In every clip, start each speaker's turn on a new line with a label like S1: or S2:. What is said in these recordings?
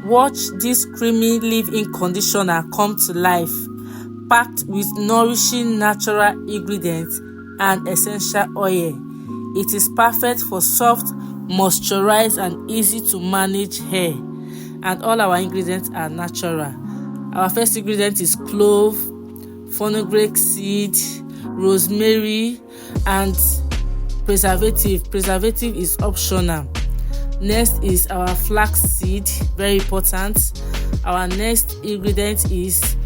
S1: Watch this creamy leave-in conditioner come to life, packed with nourishing natural ingredients and essential oil. It is perfect for soft, moisturized and easy to manage hair, and all our ingredients are natural. Our first ingredient is clove, fenugreek seed, rosemary and preservative. Preservative is optional. Next is our flax seed, very important. Our next ingredient is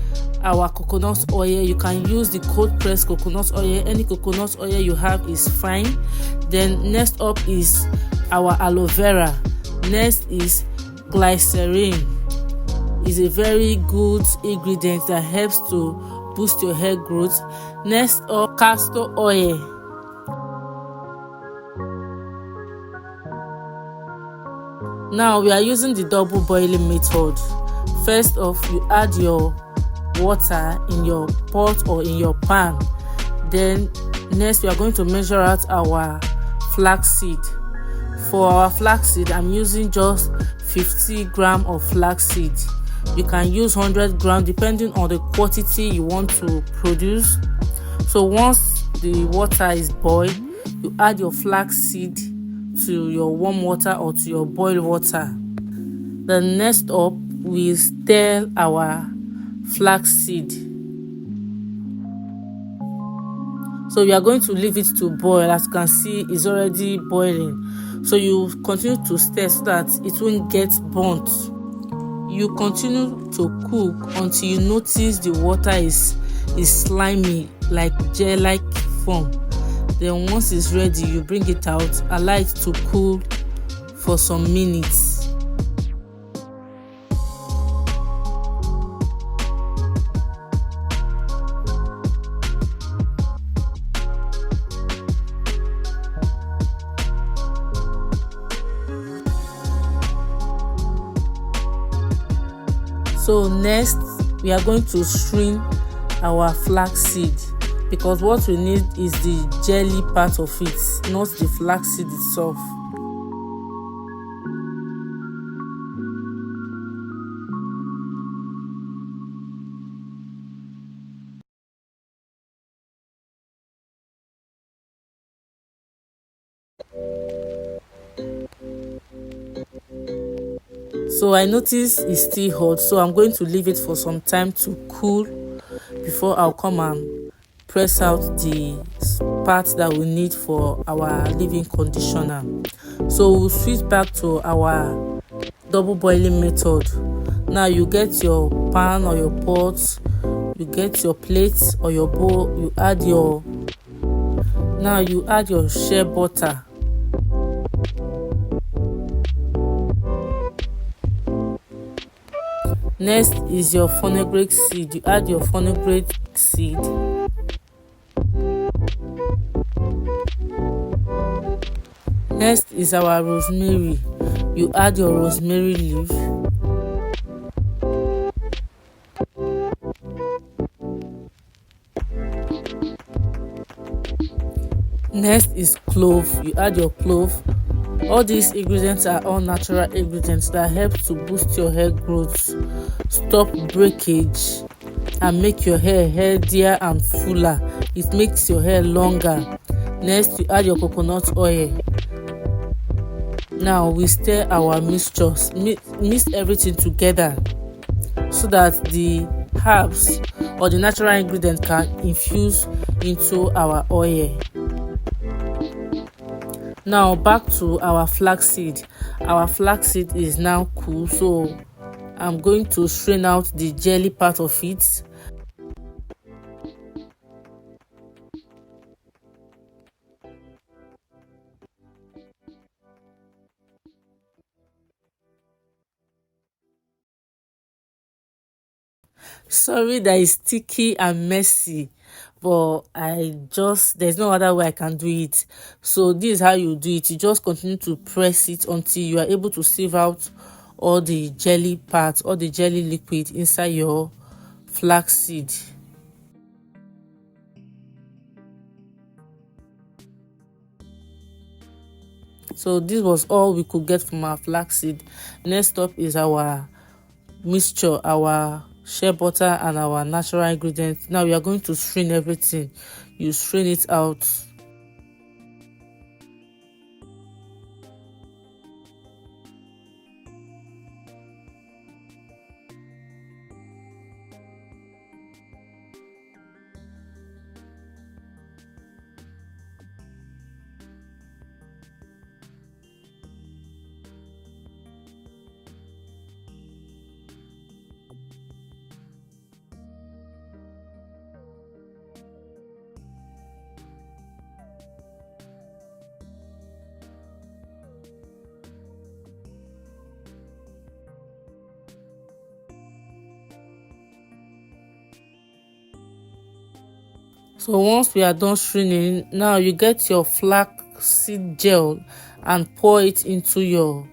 S1: our coconut oil. You can use the cold pressed coconut oil. Any coconut oil you have is fine. Then next up is our aloe vera. Next is glycerin. Is a very good ingredient that helps to boost your hair growth. Next up, castor oil. Now we are using the double boiling method. First off, you add your water in your pot or in your pan. Then next we are going to measure out our flaxseed. For our flaxseed, I'm using just 50 grams of flaxseed. You can use 100 grams depending on the quantity you want to produce. So once the water is boiled, you add your flaxseed to your warm water or to your boiled water. Then next up, we stir our flaxseed. So we are going to leave it to boil. As you can see, it's already boiling. So you continue to stir so that it won't get burnt. You continue to cook until you notice the water is slimy, like gel-like form. Then once it's ready, you bring it out, allow it to cool for some minutes. So next, we are going to strain our flaxseed, because what we need is the jelly part of it, not the flaxseed itself. So I notice it's still hot, so I'm going to leave it for some time to cool before I'll come and press out the parts that we need for our leave-in conditioner. So we'll switch back to our double boiling method. Now you get your pan or your pot, you get your plate or your bowl, you add your shea butter. Next is your fenugreek seed. You add your fenugreek seed. Next is our rosemary. You add your rosemary leaf. Next is clove. You add your clove. All these ingredients are all natural ingredients that help to boost your hair growth, stop breakage, and make your hair healthier and fuller. It makes your hair longer. Next, you add your coconut oil. Now we stir our mixture, mix everything together so that the herbs or the natural ingredient can infuse into our oil. Now back to our flaxseed. Our flaxseed is now cool, so I'm going to strain out the jelly part of it. Sorry that it's sticky and messy, but there's no other way I can do it. So this is how you do it. You just continue to press it until you are able to sieve out all the jelly parts, all the jelly liquid inside your flaxseed. So this was all we could get from our flaxseed. Next up is our mixture, our shea butter and our natural ingredients. Now we are going to strain everything. You strain it out. So once we are done straining, now you get your flaxseed gel and pour it into your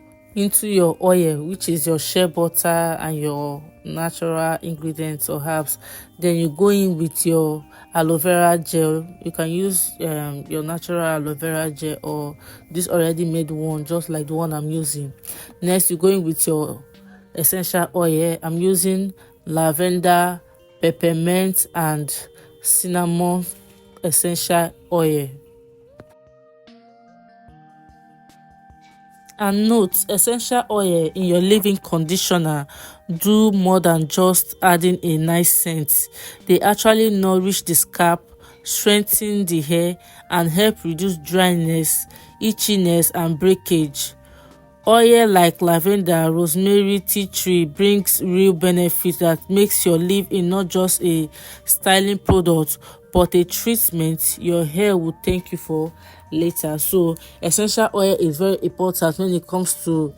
S1: oil, which is your shea butter and your natural ingredients or herbs. Then you go in with your aloe vera gel. You can use your natural aloe vera gel or this already made one, just like the one I'm using. Next, you go in with your essential oil. I'm using lavender, peppermint and cinnamon essential oil. And note, essential oil in your leave-in conditioner do more than just adding a nice scent. They actually nourish the scalp, strengthen the hair and help reduce dryness, itchiness and breakage. Oil like lavender, rosemary, tea tree brings real benefits that makes your leave-in not just a styling product but a treatment your hair will thank you for later. So essential oil is very important when it comes to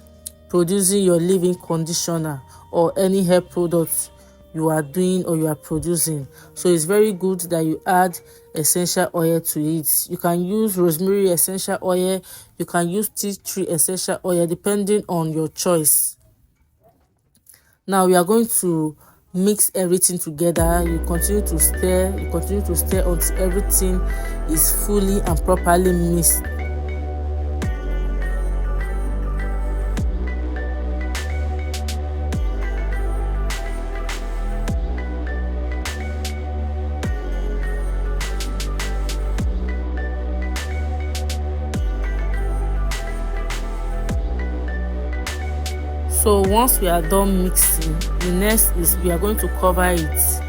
S1: producing your leave-in conditioner or any hair product you are doing or you are producing. So it's very good that you add essential oil to it. You can use rosemary essential oil, you can use tea tree essential oil depending on your choice. Now we are going to mix everything together. You continue to stir until everything is fully and properly mixed. So once we are done mixing, the next is we are going to cover it.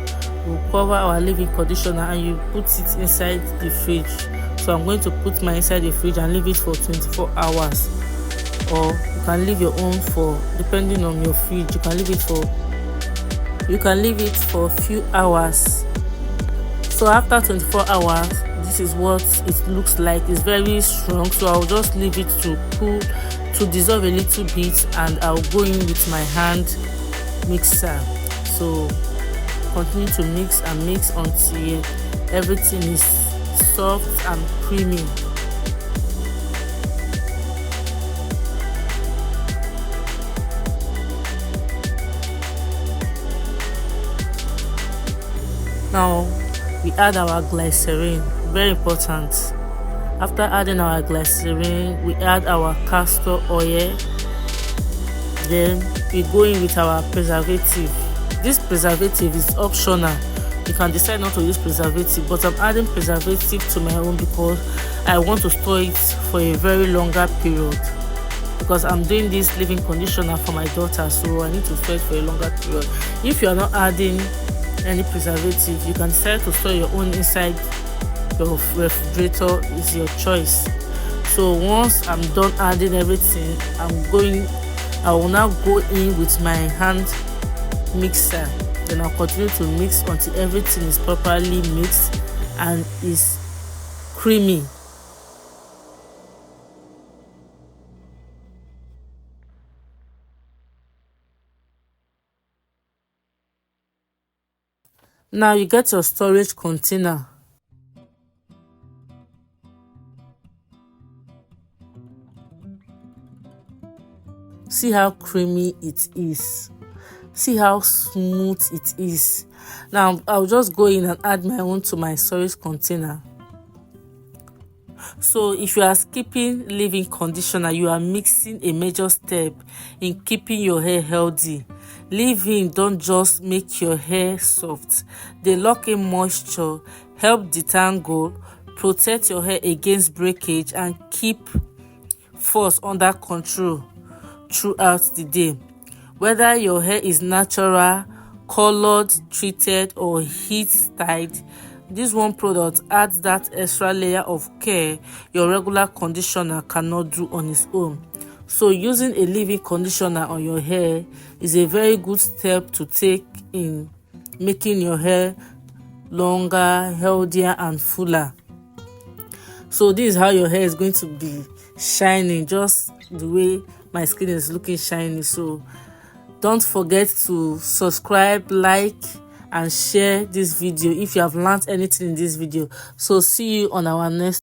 S1: We'll cover our leave-in conditioner and you put it inside the fridge. So I'm going to put mine inside the fridge and leave it for 24 hours. Or you can leave your own for, depending on your fridge, you can leave it for a few hours. So after 24 hours, this is what it looks like. It's very strong, so I'll just leave it to cool, to dissolve a little bit, and I'll go in with my hand mixer. So continue to mix and mix until everything is soft and creamy. Now we add our glycerin, very important. After adding our glycerin, we add our castor oil. Then we go in with our preservative. This preservative is optional. You can decide not to use preservative, but I'm adding preservative to my own because I want to store it for a very longer period. Because I'm doing this leave-in conditioner for my daughter, so I need to store it for a longer period. If you are not adding any preservative, you can decide to store your own inside your refrigerator. Is your choice. So once I'm done adding everything, I will now go in with my hand mixer. Then I'll continue to mix until everything is properly mixed and is creamy. Now you get your storage container. See how creamy it is. See how smooth it is. Now I'll just go in and add my own to my storage container. So if you are skipping leave-in conditioner, you are mixing a major step in keeping your hair healthy. Leave-in don't just make your hair soft, they lock in moisture, help detangle, protect your hair against breakage, and keep force under control throughout the day. Whether your hair is natural, colored, treated, or heat dyed, this one product adds that extra layer of care your regular conditioner cannot do on its own. So using a leave-in conditioner on your hair is a very good step to take in making your hair longer, healthier, and fuller. So this is how your hair is going to be shining, just the way my skin is looking shiny. So don't forget to subscribe, like, and share this video if you have learned anything in this video. So see you on our next